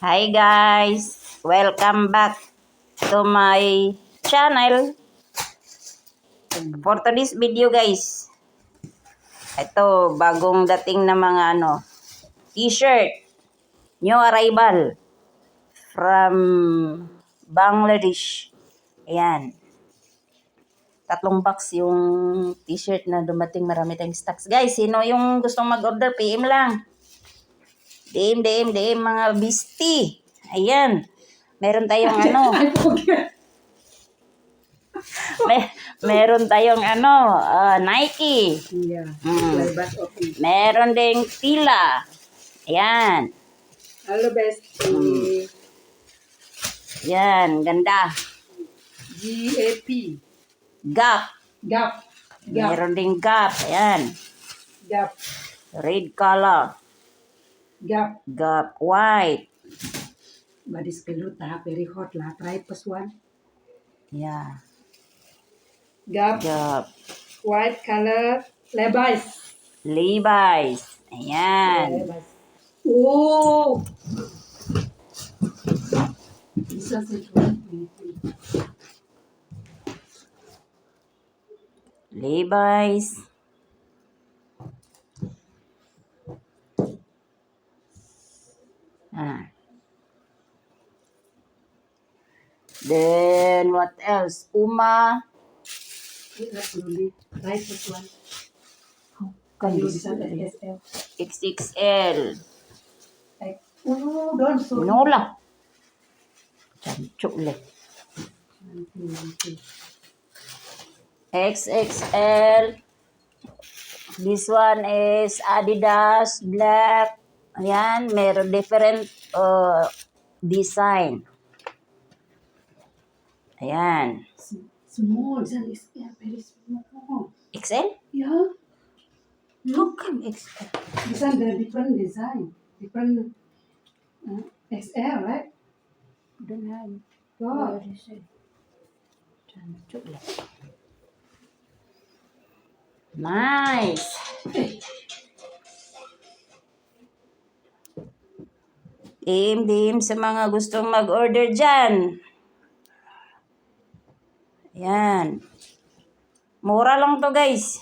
Hi guys! Welcome back to my channel. For today's video guys, ito bagong dating na mga t-shirt, new arrival from Bangladesh. Ayan. 3 box yung t-shirt na dumating, marami tayong stocks. Guys, sino yung gustong mag-order, PM lang. DM mga beastie. Ayan. Meron tayong meron tayong Nike. Yeah. Meron ding Fila. Ayan. Hello, bestie. Yan, ganda. GAP. Gap. Gap. Gap. Meron ding Gap. Ayan. Gap. Red color. Gap. Gap white. Badis pelut very hot lah. Try plus one. Yeah. Gap. Gap. White color. Levi's. Levi's. Ayan. Levi's. Oh. Bisa Levi's. Then what else? Puma. Try plus one. Kayo XL. XXL. Oh, don't show. Nola. Chancho le. XXL. This one is Adidas black. Ayan, meron different design. Ayan. Small. This is very small. XL? Yeah. How come XL? These are the different design. Different XL, right? Don't have. God. Chancho le. Nice. DM sa mga gustong mag-order dyan. Ayan. Mura lang to guys.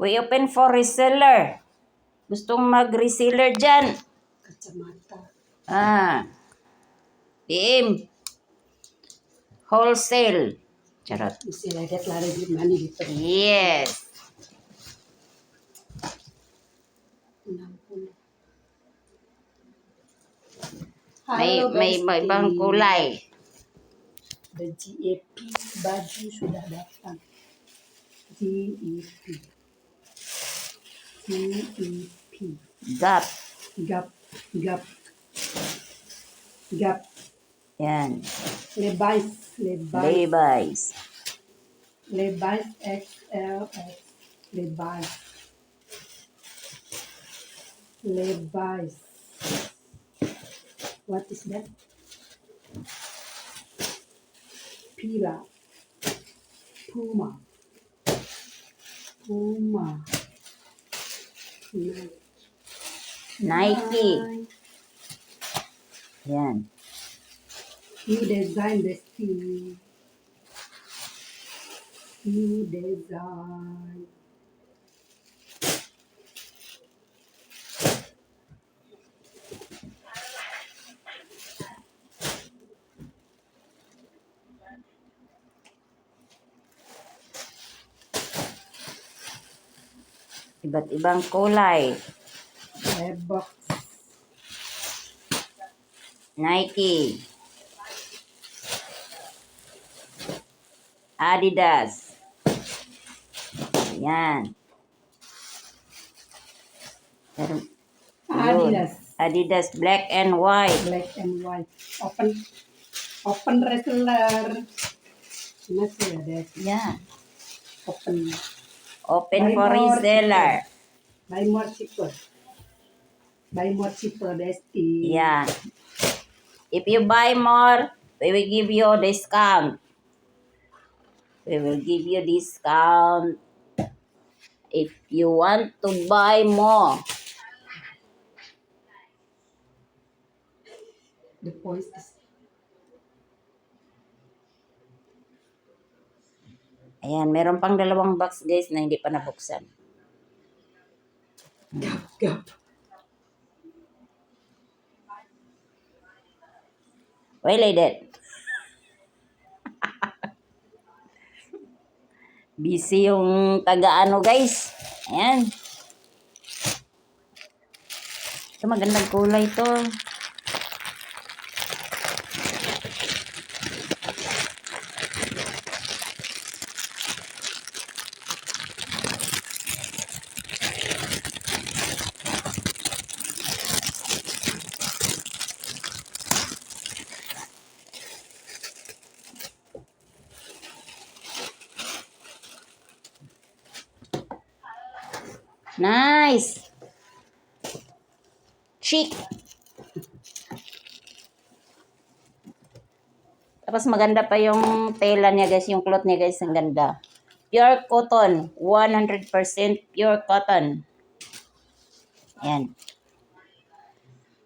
We open for reseller. Gustong mag-reseller dyan. Kacamata. PM. Wholesale. Charot. Mesti lihat lari di mana gitu. Yes. 60. May ibang kulay. The GAP baju sudah datang. GAP. Gap. Gap. Gap. Gap. Yan. Levi's. Levi's. Levi's XLX. Levi's. Levi's. What is that? Fila. Puma. Nike. Yan. New design, bestie. New design. Iba't ibang kulay. Reebok. Nike. Adidas. Yan. Adidas. Adidas black and white. Black and white. Open wrestler. Masih ada. Yan. Open Open for reseller. Buy more cheaper. Bestie. Yeah. If you buy more, we will give you a discount. If you want to buy more. The point is, Ayan, meron pang 2 box guys na hindi pa nabuksan. gap. Well, I did. Busy yung taga-ano guys. Ayan. Ito magandang kulay to. Nice! Chic! Tapos maganda pa yung tela niya guys, yung cloth niya guys, ang ganda. Pure cotton, 100% pure cotton. Ayan.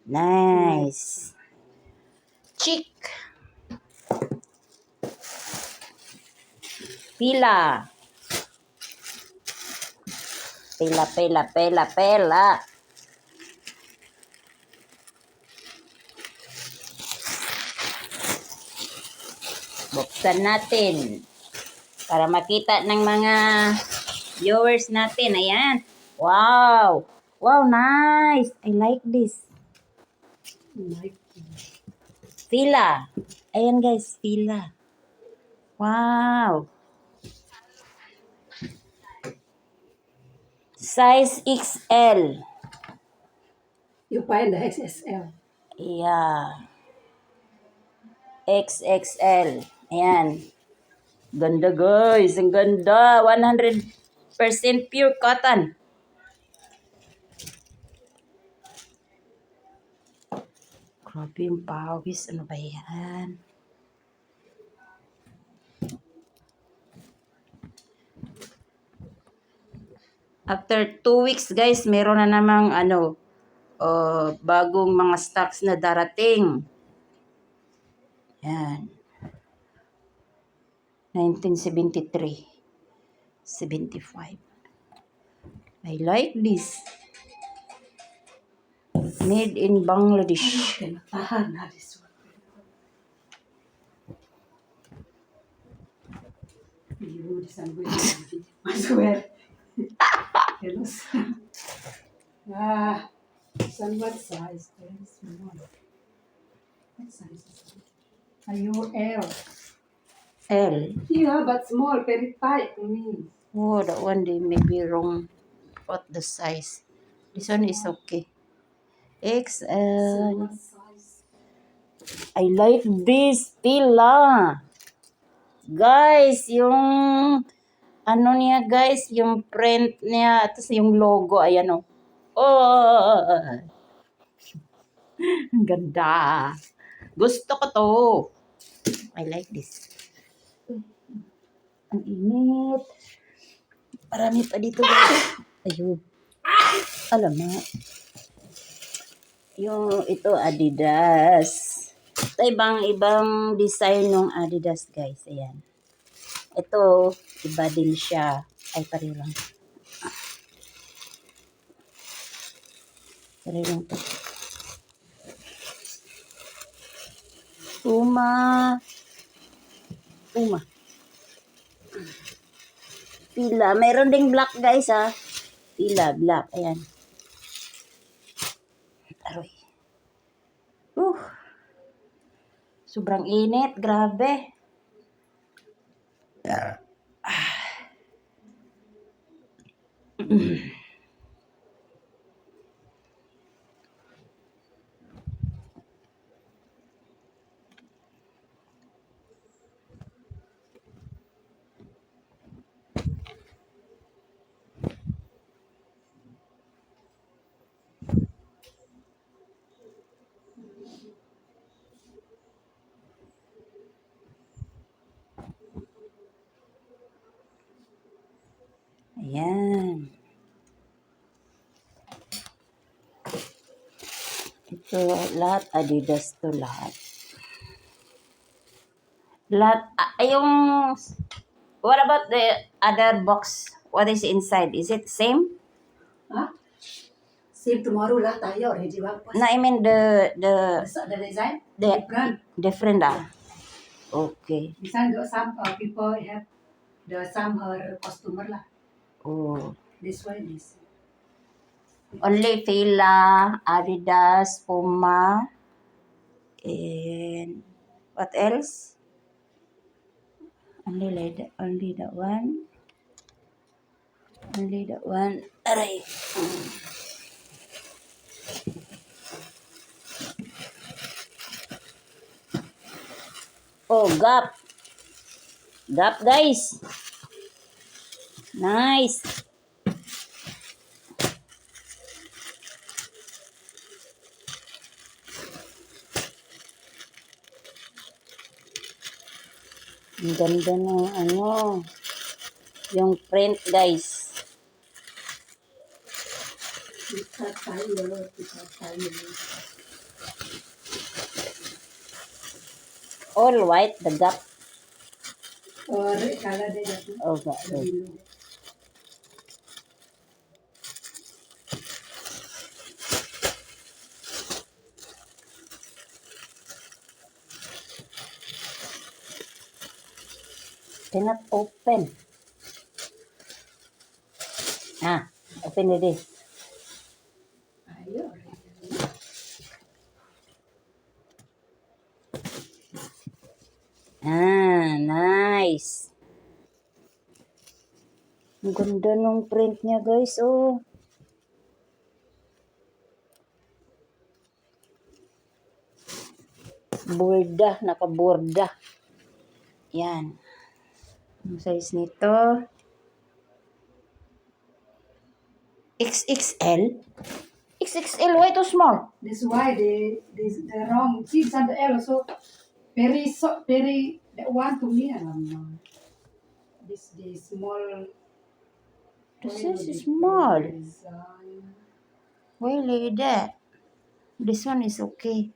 Nice. Chic. Pila. Pela. Buksan natin. Para makita ng mga viewers natin. Ayan. Wow. Wow, nice. I like this. Like, Fila. Ayan guys, fila. Wow. Size XL. you find the XSL. Yeah. XXL. Ayan. Ganda guys. Ang ganda. 100% pure cotton. Grabe yung pawis. Ano ba yan? After 2 weeks guys, meron na namang bagong mga stocks na darating. Yan. 1973. 75. I like this. Made in Bangladesh. Tahan na this one. You, this one good. I swear. Hello. Son, what size? Very small. What size is it? Are you L? L. Yeah, but small, very tight to me. Oh, that one they may be wrong. What the size? This one is okay. So XL. what size? I like this pila. Guys, yung ano niya guys, yung print niya, tapos yung logo, ayan o. Oh, ang ganda. Gusto ko to. I like this. Ang init. Marami pa dito guys. Ayun. Alam mo. Yung ito Adidas. Ito ibang design ng Adidas guys. Ayan. Ito, iba din siya. Ay, pareho lang. Pareho lang to. Puma. Pila. Mayroon ding black guys ha. Pila, black. Ayan. Aroy. Sobrang init. Grabe. Ayan. So, lahat Adidas to lahat. Lahat, yung, what about the other box? What is inside? Is it same? Huh? Same tomorrow lah tayo already wapas. No, I mean The design the different. different Okay. Design some people have some her customer lah. Oh. This one is Only Fila, Adidas, Puma, and what else? Only like that, only that one. Only that one. Aray. Oh, Gap. Gap, guys. Nice. Ang ganda ng ano. Yung print, guys. kita tayo. All white, the Gap. Or color de jato. Oh, okay. Cannot open. Open it. Ayo. Nice. Ang ganda ng print niya, guys. Oh. Borda, nakaborda. Yan. Ang size nito. XXL? XXL, why too small? This why the wrong kids and the L also very that one to me this the small. This is small. Design. Why like that? This one is okay.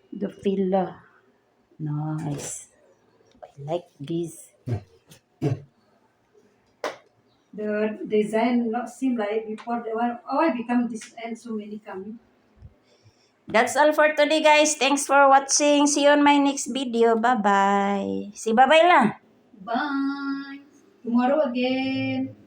The filler. Nice. I like this. The design not seem like before the one. Oh, I become this and so many coming. That's all for today, guys. Thanks for watching. See you on my next video. Bye-bye. Si bye-bye lang. Bye. Tomorrow again.